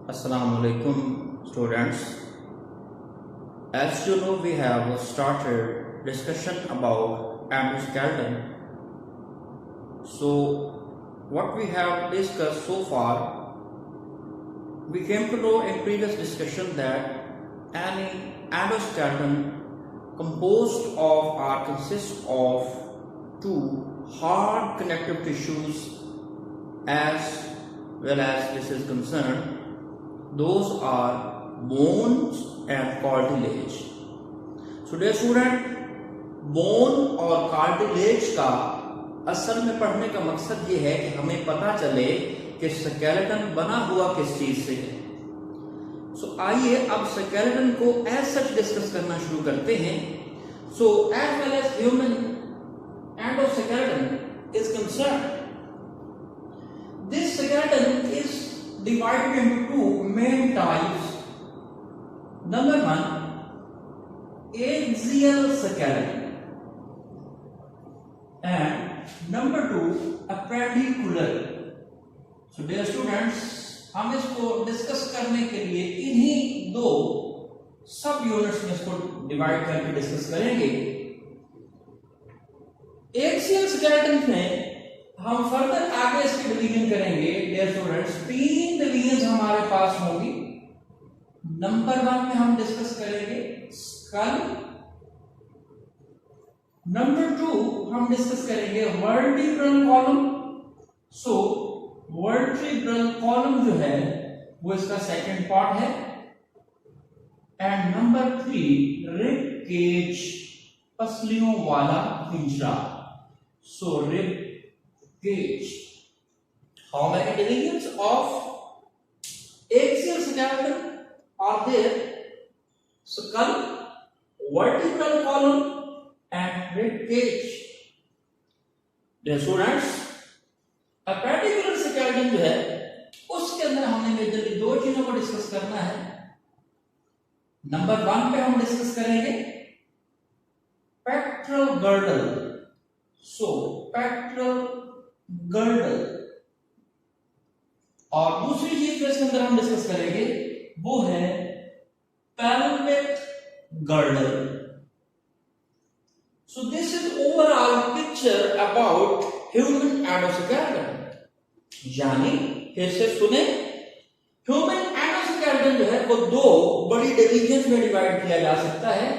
Assalamu alaikum students. As you know, we have started discussion about endoskeleton. So what we have discussed so far, we came to know in previous discussion that any endoskeleton composed of or consists of two hard connective tissues as well as this is concerned. Those are bones and cartilage. So dear student, bone और cartilage का असल में पढ़ने का मकसद ये है कि हमें पता चले कि स्केलेटन बना हुआ किस चीज से है। सो आइए अब स्केलेटन को एज सच डिस्कस करना शुरू करते हैं। So as well as human endoskeleton is concern, this skeleton is divided into two main types. Number one, axial skeleton, and number two, appendicular. So dear students, हम इसको discuss करने के लिए इन्हीं दो सब यूनिट्स में इसको डिवाइड करके डिस्कस करेंगे। एक्सियल स्केलेटन में हम फर्दर आगे इसकी डिवीजन करेंगे। डियर स्टूडेंट्स, तीन डिवीजन हमारे पास होंगी। नंबर 1 में हम डिस्कस करेंगे स्कल, नंबर 2 हम डिस्कस करेंगे वर्टिब्रल कॉलम। सो वर्टिब्रल कॉलम जो है वो इसका सेकंड पार्ट है। एंड नंबर 3 रिब केज, पसलियों वाला पिंजरा। सो rib cage. How many divisions of axial skeleton are there? Skull, vertebral column, and rib cage. Dear students, appendicular skeleton जो है उसके अंदर हमने मेजरली दो चीजों को डिस्कस करना है। नंबर 1 पे हम डिस्कस करेंगे पेक्टोरल गर्डल। सो पेक्टोरल गर्डल, और दूसरी चीज जो इसके अंदर हम डिस्कस करेंगे वो है pelvic girdle. So this is overall picture about human endoskeleton. यानी फिर से सुने, ह्यूमन एंडोस्केलेटन जो है वो दो बड़ी डिवीजन में डिवाइड किया जा सकता है,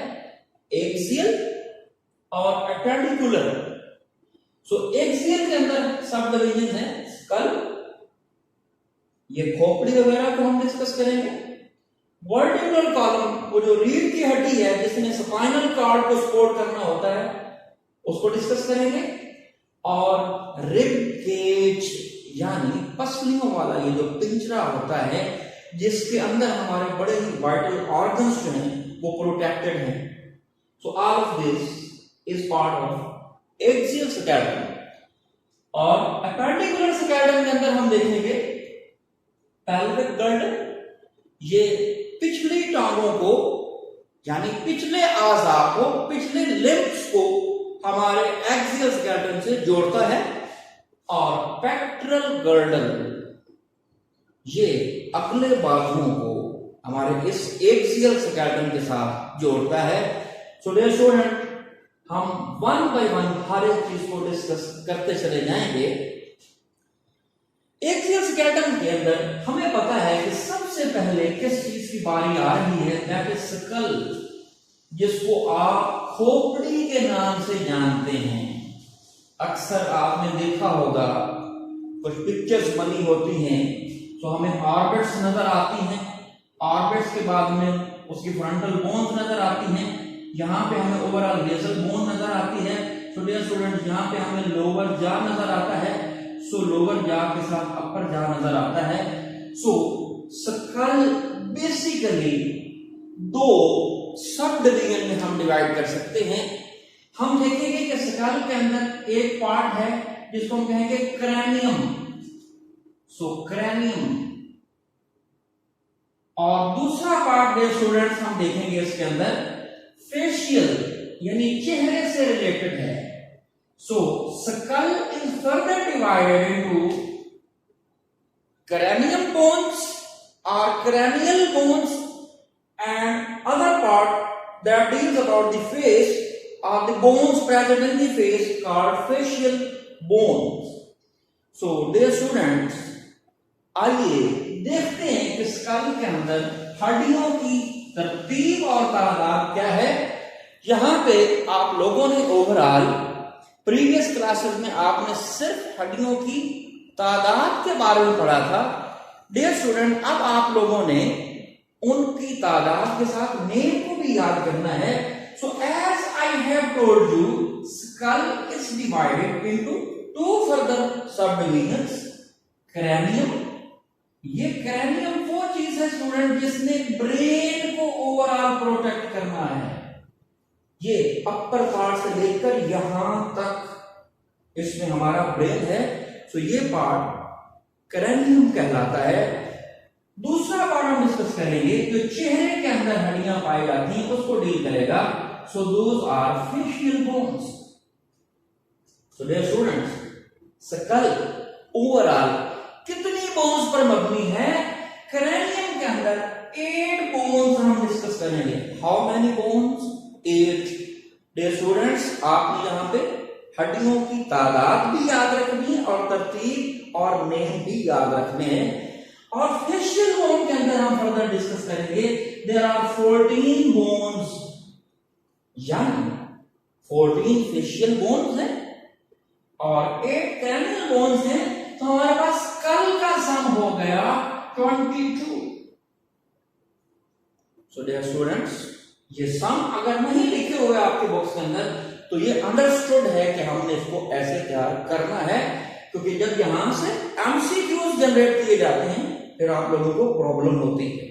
एक्सियल और एपेंडिकुलर। सो एक्सियल के अंदर सब डिवीजन है स्कल, ये खोपड़ी वगैरह को हम डिस्कस करेंगे। वर्टिब्रल कॉलम, वो जो रीढ़ की हड्डी है जिसमें स्पाइनल कॉर्ड को सपोर्ट करना होता है, उसको डिस्कस करेंगे। और रिब केज यानी पसलियों वाला ये जो पिंजरा होता है जिसके अंदर हमारे बड़े ही वाइटल ऑर्गन्स जो हैं वो प्रोटेक्टेड हैं। So all of this is part of axial skeleton. और एपेंडिकुलर स्केलेटन के अंदर हम देखेंगे पेल्विक गर्डल, ये पिछली टांगों को यानी पिछले आज़ा को, पिछले लिम्ब्स को हमारे एक्सियल स्केलेटन से जोड़ता है। और पेक्टोरल गर्डल ये अगले बाजुओं को हमारे इस एक्सियल स्केलेटन के साथ जोड़ता है। सो डियर स्टूडेंट, हम वन बाय वन हर एक चीज को डिस्कस करते चले जाएंगे। एक्सियल स्केलेटन के अंदर हमें पता है कि सबसे पहले किस चीज की बारी आ रही है, दैट इज स्कल, जिसको आप खोपड़ी के नाम से जानते हैं। अक्सर आपने देखा होगा कुछ पिक्चर्स बनी होती हैं तो हमें ऑर्बिट्स नजर आती हैं, ऑर्बिट्स के बाद में उसकी फ्रंटल बोन्स नजर आती हैं, यहाँ पे हमें ओवरऑल बेसल बोन नजर आती है। सो डियर स्टूडेंट्स, यहाँ पे हमें लोअर जा नजर आता है। सो लोअर जा के साथ अपर जा नजर आता है। सो स्कल बेसिकली दो सब डिवीजन में हम डिवाइड कर सकते हैं। हम देखेंगे कि स्कल के अंदर एक पार्ट है जिसको हम कहेंगे क्रैनियम। सो क्रैनियम, और दूसरा पार्ट डियर स्टूडेंट्स हम देखेंगे इसके अंदर फेशियल यानी चेहरे से रिलेटेड है। So skull is further divided into cranium bones are cranial bones, and other part that deals about the face are the bones present in the face called facial bones. So dear students, आइए देखते हैं कि school के अंदर हड्डियों की तरतीब और तादाद क्या है। यहां पे आप लोगों ने ओवरऑल प्रीवियस क्लासेस में आपने सिर्फ हड्डियों की तादाद के बारे में पढ़ा था। डियर स्टूडेंट, अब आप लोगों ने उनकी तादाद के साथ नेम को भी याद करना है। So as I have told you, skull is divided into two further subdivisions. Cranium, ये क्रैनियम वो चीज है स्टूडेंट जिसने ब्रेन को ओवरऑल प्रोटेक्ट करना है। ये अपर पार्ट से लेकर यहां तक इसमें हमारा ब्रेन है। सो ये पार्ट क्रैनियम कहलाता है। दूसरा पार्ट हम डिस्कस करेंगे जो चेहरे के अंदर हड्डियां पाई जाती हैं उसको डील करेगा। So those are facial bones. So dear students, skull overall कितनी बोन्स पर मबनी है? क्रैनियम के अंदर 8 बोन्स हम डिस्कस करेंगे। How many bones? 8। Dear students, आपने यहां पे हड्डियों की तादाद भी याद रखनी है और तरतीब और नेम भी याद रखने हैं। और फेशियल बोन के अंदर हम फर्दर डिस्कस करेंगे। देयर आर 14 बोन्स, यानी 14 फेशियल बोन्स हैं और 8 क्रैनियल बोन्स हैं। तो हमारे पास स्कल का सम हो गया 22। सो डियर स्टूडेंट्स, ये सम अगर नहीं लिखे हुए आपके बॉक्स के अंदर तो ये अंडरस्टूड है कि हमने इसको ऐसे तैयार करना है, क्योंकि जब यहां से एमसीक्यूज जनरेट किए जाते हैं फिर आप लोगों को प्रॉब्लम होती है।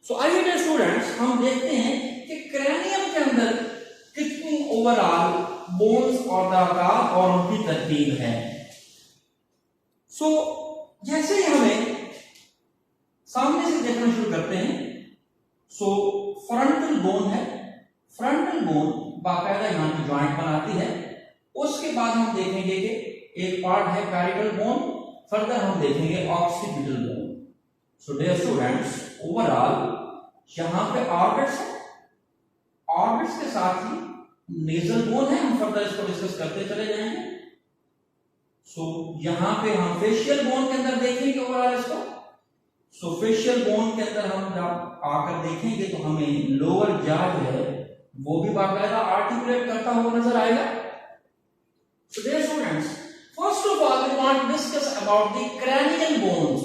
सो आइए डियर स्टूडेंट्स, हम देखते हैं कि क्रैनियम के अंदर कितनी ओवरऑल बोन्स और तादाद और उनकी तरतीब है। सो जैसे ही हमें सामने से देखना शुरू करते हैं, सो फ्रंटल बोन है। फ्रंटल बोन बाकायदा यहां की ज्वाइंट बनाती है। उसके बाद हम देखेंगे कि एक पार्ट है पैरिटल बोन, फर्दर हम देखेंगे occipital bone. So dear students, overall यहां पे ऑर्बिट्स है, ऑर्बिट्स के साथ ही नेजल बोन है। हम फर्दर इसको डिस्कस करते चले जाएंगे। सो यहां पे हम फेशियल बोन के अंदर देखेंगे ओवरऑल इसको। सो फेशियल बोन के अंदर हम जब आकर देखेंगे तो हमें लोअर जॉ जो है वो भी बाकायदा आर्टिकुलेट करता हुआ नजर आएगा। So dear students, first of all we want to discuss about the cranial bones,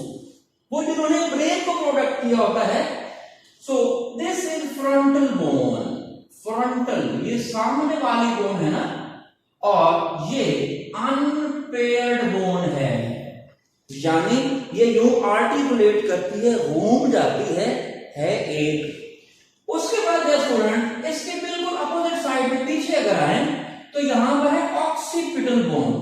वो जिन्होंने ब्रेन को प्रोटेक्ट किया होता है। So this is frontal bone. Frontal, ये सामने वाली बोन है ना, और ये अनपेयर्ड बोन है, यानी ये यूं आर्टिकुलेट करती है, घूम जाती है एक। उसके बाद स्टूडेंट इसके बिल्कुल अपोजिट साइड में पीछे अगर आए तो यहां पर है ऑक्सीपिटल बोन।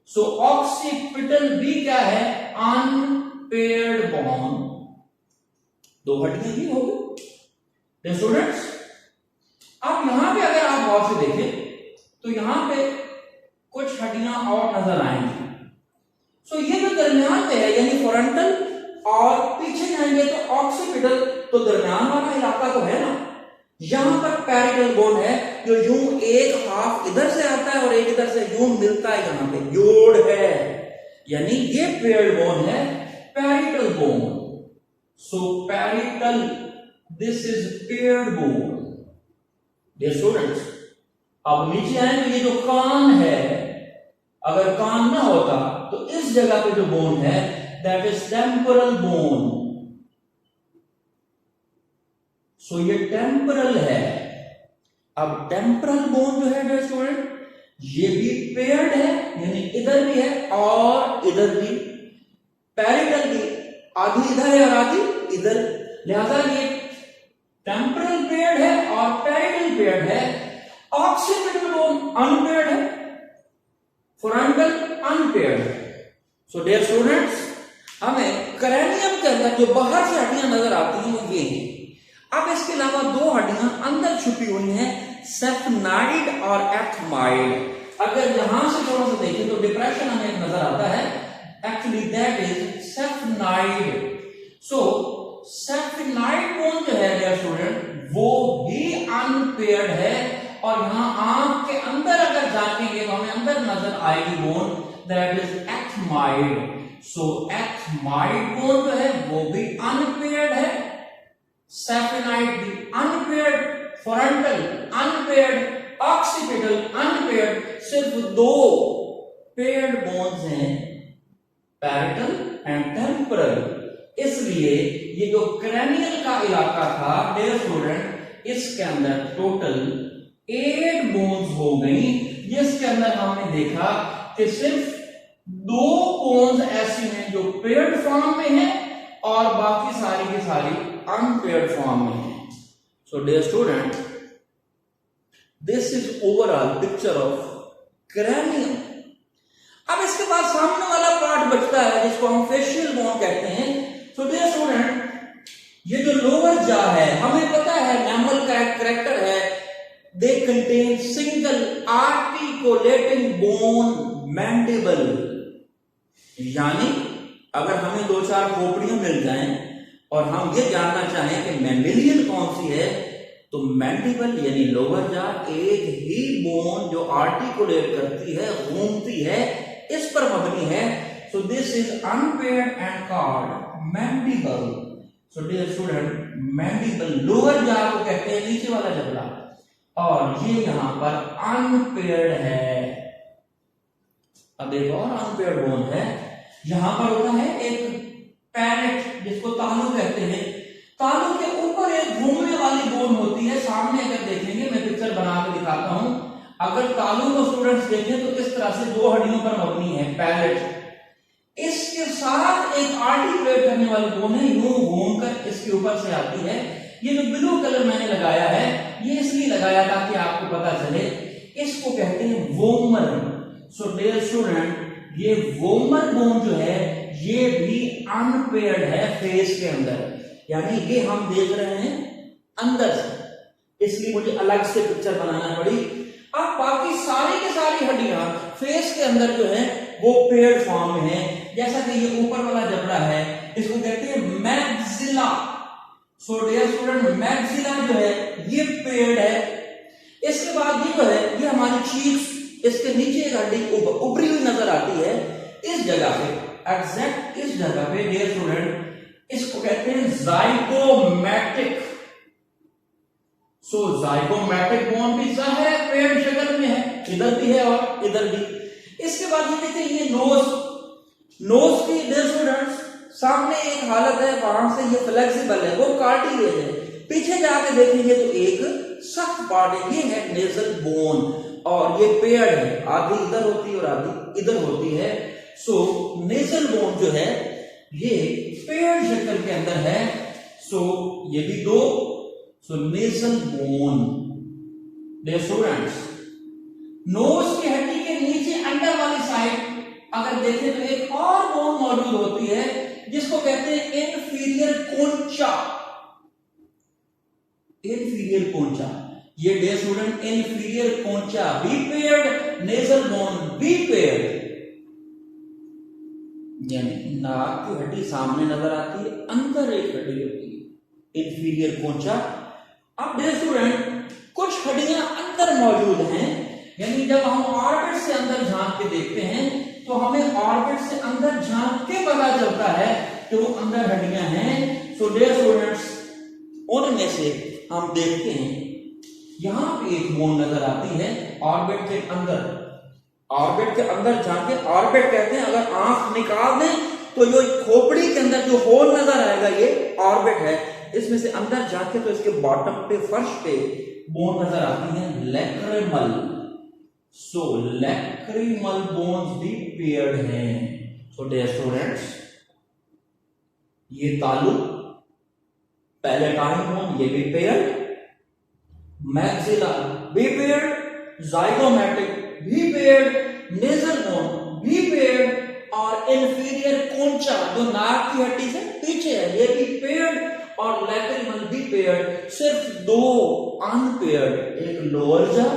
सो ऑक्सीपिटल भी क्या है? Unpaired bone. 2 हड्डियां ही होगी स्टूडेंट्स। अब यहां पे अगर आप गौर से देखें तो यहां पे कुछ हड्डियां और नजर आएंगी। सो ये जो दरमियान में है यानी फ्रंटल, और पीछे जाएंगे तो ऑक्सीपिटल, तो दरमियान वाला इलाका तो है ना। यहां पर पैरिटल बोन है जो यूं एक हाफ इधर से आता है और एक इधर से यूं मिलता है, यहां पे जोड़ है, यानी ये पेयर्ड बोन है, parietal bone. So parietal, this is paired bone. Dear students, अब नीचे आए तो ये जो कान है, अगर कान ना होता तो इस जगह पे जो बोन है दैट इज टेम्पोरल बोन। सो ये टेम्पोरल है। अब टेम्पोरल बोन जो है स्टूडेंट, ये भी पेयर्ड है, यानी इधर भी है और इधर भी। पैरिटल भी आधी इधर है और आधी इधर, लिहाजा ये टेम्पोरल पेयर्ड है और पैरिटल पेयर्ड है। ऑक्सीपिटल बोन अनपेयर्ड है, फ्रंटल अनपेयर्ड है। सो डियर स्टूडेंट्स, हमें क्रैनियम के अंदर जो बाहर से हड्डियां नजर आती हैं वो ये है। अब इसके अलावा 2 हड्डियां अंदर छुपी हुई हैं, सेफनाइड और एथमाइड। अगर यहां से थोड़ा सा देखें तो डिप्रेशन हमें नजर आता है, actually that is sphenoid. So sphenoid bone जो है डियर स्टूडेंट वो भी अनपेयर्ड है, और यहाँ आंख के अंदर अगर झांकेंगे तो हमें अंदर नजर आएगी bone, that is ethmoid. So ethmoid bone जो है वो भी अनपेयर्ड है, सैफिनाइड भी unpaired, frontal unpaired, occipital unpaired, सिर्फ दो पेयर्ड बोन्स हैं, पैरेटल एंड टेम्पोरल। इसलिए ये जो क्रैनियल का इलाका था डियर स्टूडेंट, इसके अंदर टोटल 8 बोन्स हो गई, जिसके अंदर हमने देखा कि सिर्फ 2 बोन्स ऐसी हैं जो पेयर्ड फॉर्म में है और बाकी सारी की सारी अनपेयर्ड फॉर्म में है। So dear student, this is overall picture of cranium. अब इसके बाद सामने वाला पार्ट बचता है जिसको हम फेशियल बोन कहते हैं। सो डियर स्टूडेंट, ये जो लोअर जा है, हमें पता है मैमल का एक कैरेक्टर है, they contain single articulating bone mandible, यानी अगर हमें 2-4 खोपड़ियां मिल जाएं और हम ये जानना चाहें कि मैंडिलियन कौन सी है, तो मैंडिबल यानी लोअर जा एक ही बोन जो आर्टिकुलेट करती है, घूमती है, इस पर मबनी है। So this is unpaired and called mandible. So dear student, mandible lower jaw को कहते हैं, नीचे वाला जबड़ा, और ये यहां पर अनपेयर्ड है। अब एक और अनपेयर्ड बोन है, यहां पर होता है एक पैरेट जिसको तालू कहते हैं, तालू के ऊपर एक घूमने वाली बोन होती है। सामने अगर देखेंगे, मैं पिक्चर बना के दिखाता हूं, अगर तालू को स्टूडेंट्स देखें तो इस तरह से 2 हड्डियों पर मबनी है पैरेट, इसके साथ एक आर्टिकुलेट करने वाली बोन है, यूं घूमकर इसके ऊपर से आती है। ये जो ब्लू कलर मैंने लगाया है, ये इसलिए लगाया ताकि आपको पता चले, इसको कहते हैं वोमर। सो डियर स्टूडेंट, ये वोमर बोन जो है ये भी अनपेयर्ड है फेस के अंदर, यानी ये हम देख रहे हैं अंदर से, इसलिए मुझे अलग से पिक्चर बनाना पड़ी। अब बाकी सारी की सारी हड्डियां फेस के अंदर जो है वो पेयर्ड फॉर्म में है, जैसा कि ये ऊपर वाला जबड़ा है, इसको कहते हैं maxilla. So dear student, maxilla जो है ये पेयर्ड है। इसके बाद ये जो है ये हमारी चीक्स, इसके नीचे एक हड्डी उभरी हुई नजर आती है, इस जगह पे, एग्जैक्ट इस जगह पे डियर स्टूडेंट, इसको कहते हैं जाइगोमैटिक। सो जाइगोमैटिक बोन भी जाहिर है पेयर्ड शक्ल में है, इधर भी है और इधर भी। इसके बाद ये देखते हैं ये नोज की डियर स्टूडेंट्स सामने एक हालत है, वहां से ये फ्लेक्सिबल है, वो कार्टिलेज है। पीछे जाके देखेंगे तो एक सख्त पार्ट है, ये है नेजल बोन, और ये पेयर्ड है, आधी इधर होती है और आधी इधर होती है। सो नेजल बोन जो है ये पेयर्ड शक्ल के अंदर है। सो ये भी 2। So nasal bone dear students, nose की हड्डी के नीचे अंदर वाली साइड अगर देखें तो एक और बोन मौजूद होती है जिसको कहते हैं इंफीरियर कोंचा। इंफीरियर कोंचा, ये डियर स्टूडेंट इंफीरियर कोंचा भी पेयर्ड, नेजल बोन भी पेयर्ड, यानी नाक की हड्डी सामने नजर आती है, अंदर एक हड्डी होती है, इंफीरियर कोंचा। अब डियर स्टूडेंट, कुछ हड्डियां अंदर मौजूद हैं, यानी जब हम ऑर्बिट से अंदर झांक के देखते हैं तो हमें ऑर्बिट से अंदर झांक के पता चलता है कि वो अंदर हड्डियां हैं। सो डियर स्टूडेंट्स, उनमें से हम देखते हैं यहां पे एक बोन नजर आती है ऑर्बिट के अंदर, ऑर्बिट के अंदर झांके, ऑर्बिट कहते हैं, अगर आंख निकाल दें तो जो खोपड़ी के अंदर जो होल नजर आएगा ये ऑर्बिट है, इसमें से अंदर जाके तो इसके बॉटम पे, फर्श पे बोन नजर आती है लैक्रिमल। सो लैक्रिमल बोन्स भी पेयर्ड हैं। सो डियर स्टूडेंट्स, ये तालु, पैलेटाइन बोन ये भी पेयर्ड, मैक्सिला भी पेयर्ड, जाइगोमैटिक भी पेयर्ड, नेजल बोन भी पेयर्ड, और इंफीरियर कोंचा जो नाक की हड्डी से पीछे है ये भी पेयर्ड, और लैक्रिमल भी पेयर्ड। सिर्फ 2 अनपेयर्ड, एक लोअर जा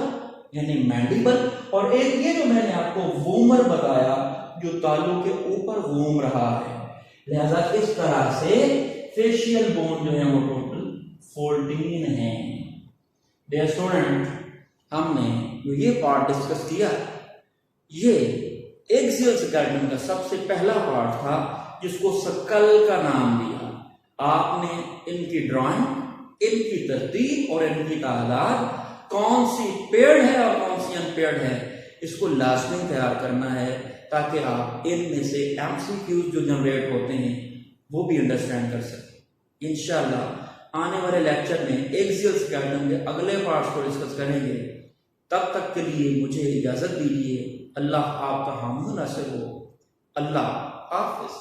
यानी मैंडिबल, और एक ये जो मैंने आपको वोमर बताया जो तालू के ऊपर घूम रहा है। लिहाजा इस तरह से फेशियल बोन जो है वो टोटल 14 है। डियर स्टूडेंट, हमने जो ये पार्ट डिस्कस किया, ये एक्सियल स्केलेटन का सबसे पहला पार्ट था जिसको स्कल का नाम दिया। आपने इनकी ड्राइंग, इनकी तरतीब और इनकी तादाद, कौन सी पेड़ है और कौन सी अनपेड़ है, इसको लाजमी तैयार करना है ताकि आप इनमें से एमसीक्यूज जो जनरेट होते हैं वो भी अंडरस्टैंड कर सकें। इंशाल्लाह आने वाले लेक्चर में एक्सियल स्केलेटन के अगले पार्ट्स को डिस्कस करेंगे। तब तक के लिए मुझे इजाजत दीजिए। अल्लाह आपका हामी नासिर हो। अल्लाह हाफिज।